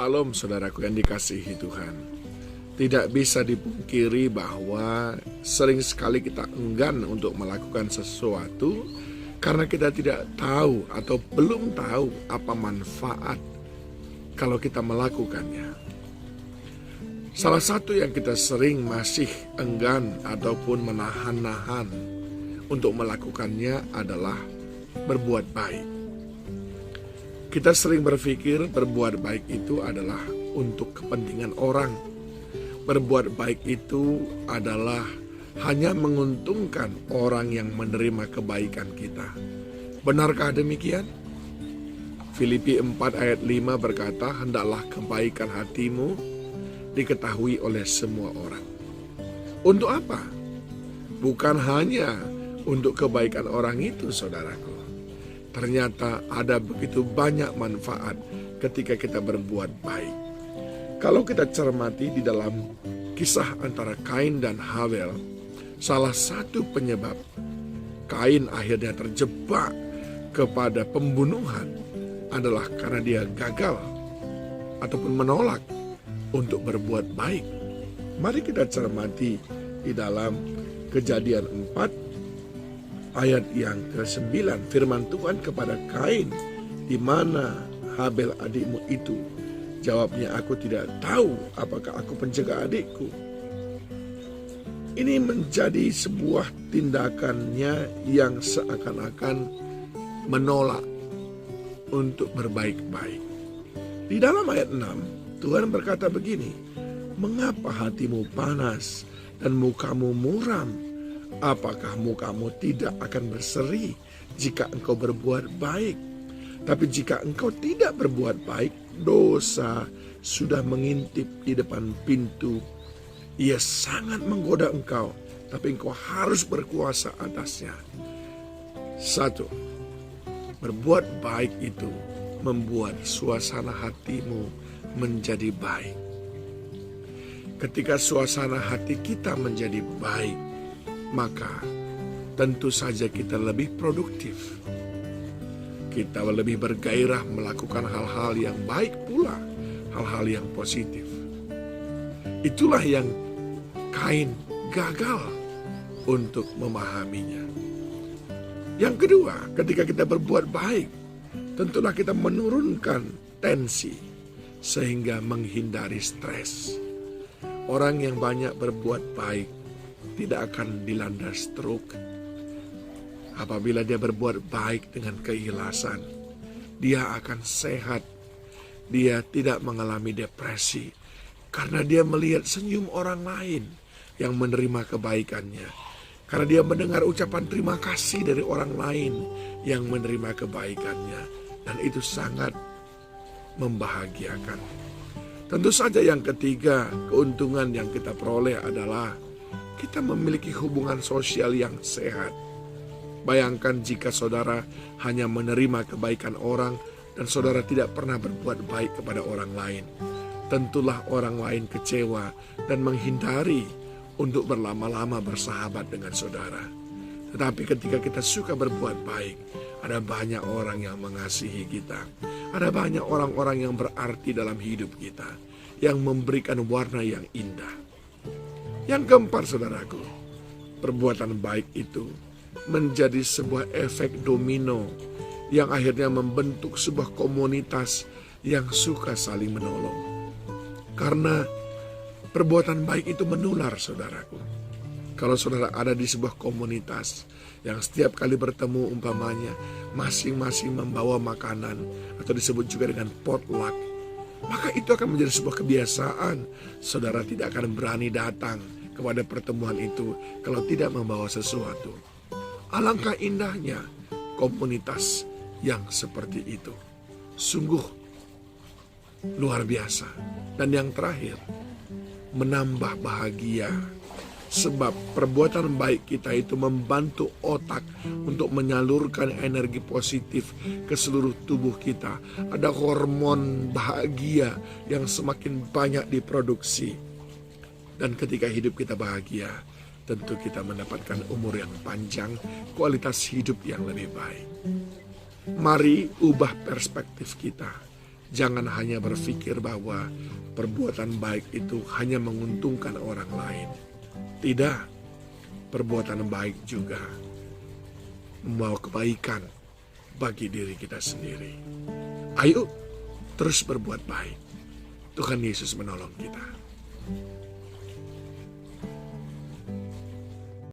Salam saudaraku yang dikasihi Tuhan. Tidak bisa dipungkiri bahwa sering sekali kita enggan untuk melakukan sesuatu karena kita tidak tahu atau belum tahu apa manfaat kalau kita melakukannya. Salah satu yang kita sering masih enggan ataupun menahan-nahan untuk melakukannya adalah berbuat baik. Kita sering berpikir berbuat baik itu adalah untuk kepentingan orang. Berbuat baik itu adalah hanya menguntungkan orang yang menerima kebaikan kita. Benarkah demikian? Filipi 4 ayat 5 berkata, hendaklah kebaikan hatimu diketahui oleh semua orang. Untuk apa? Bukan hanya untuk kebaikan orang itu, saudaraku. Ternyata ada begitu banyak manfaat ketika kita berbuat baik. Kalau kita cermati di dalam kisah antara Kain dan Habel, salah satu penyebab Kain akhirnya terjebak kepada pembunuhan adalah karena dia gagal ataupun menolak untuk berbuat baik. Mari kita cermati di dalam Kejadian 4 ayat yang ke-9, firman Tuhan kepada Kain, di mana Habel adikmu itu? Jawabnya, aku tidak tahu apakah aku penjaga adikku. Ini menjadi sebuah tindakannya yang seakan-akan menolak untuk berbaik-baik. Di dalam ayat 6, Tuhan berkata begini, mengapa hatimu panas dan mukamu muram? Apakah mukamu tidak akan berseri jika engkau berbuat baik? Tapi jika engkau tidak berbuat baik, dosa sudah mengintip di depan pintu. Ia sangat menggoda engkau, tapi engkau harus berkuasa atasnya. 1. Berbuat baik itu membuat suasana hatimu menjadi baik. Ketika suasana hati kita menjadi baik, maka tentu saja kita lebih produktif. Kita lebih bergairah melakukan hal-hal yang baik pula, hal-hal yang positif. Itulah yang Kain gagal untuk memahaminya. Yang kedua, ketika kita berbuat baik, tentulah kita menurunkan tensi sehingga menghindari stres. Orang yang banyak berbuat baik tidak akan dilanda stroke. Apabila dia berbuat baik dengan keikhlasan, dia akan sehat. Dia tidak mengalami depresi karena dia melihat senyum orang lain yang menerima kebaikannya. Karena dia mendengar ucapan terima kasih dari orang lain yang menerima kebaikannya. Dan itu sangat membahagiakan. Tentu saja yang ketiga, keuntungan yang kita peroleh adalah kita memiliki hubungan sosial yang sehat. Bayangkan jika saudara hanya menerima kebaikan orang dan saudara tidak pernah berbuat baik kepada orang lain. Tentulah orang lain kecewa dan menghindari untuk berlama-lama bersahabat dengan saudara. Tetapi ketika kita suka berbuat baik, ada banyak orang yang mengasihi kita. Ada banyak orang-orang yang berarti dalam hidup kita, yang memberikan warna yang indah. Yang keempat, saudaraku, perbuatan baik itu menjadi sebuah efek domino yang akhirnya membentuk sebuah komunitas yang suka saling menolong. Karena perbuatan baik itu menular, saudaraku. Kalau saudara ada di sebuah komunitas yang setiap kali bertemu umpamanya masing-masing membawa makanan atau disebut juga dengan potluck, maka itu akan menjadi sebuah kebiasaan. Saudara tidak akan berani datang kepada pertemuan itu kalau tidak membawa sesuatu. Alangkah indahnya komunitas yang seperti itu. Sungguh luar biasa. Dan yang terakhir, menambah bahagia. Sebab perbuatan baik kita itu membantu otak untuk menyalurkan energi positif ke seluruh tubuh kita. Ada hormon bahagia yang semakin banyak diproduksi. Dan ketika hidup kita bahagia, tentu kita mendapatkan umur yang panjang, kualitas hidup yang lebih baik. Mari ubah perspektif kita. Jangan hanya berpikir bahwa perbuatan baik itu hanya menguntungkan orang lain. Tidak, perbuatan baik juga membawa kebaikan bagi diri kita sendiri. Ayo terus berbuat baik. Tuhan Yesus menolong kita.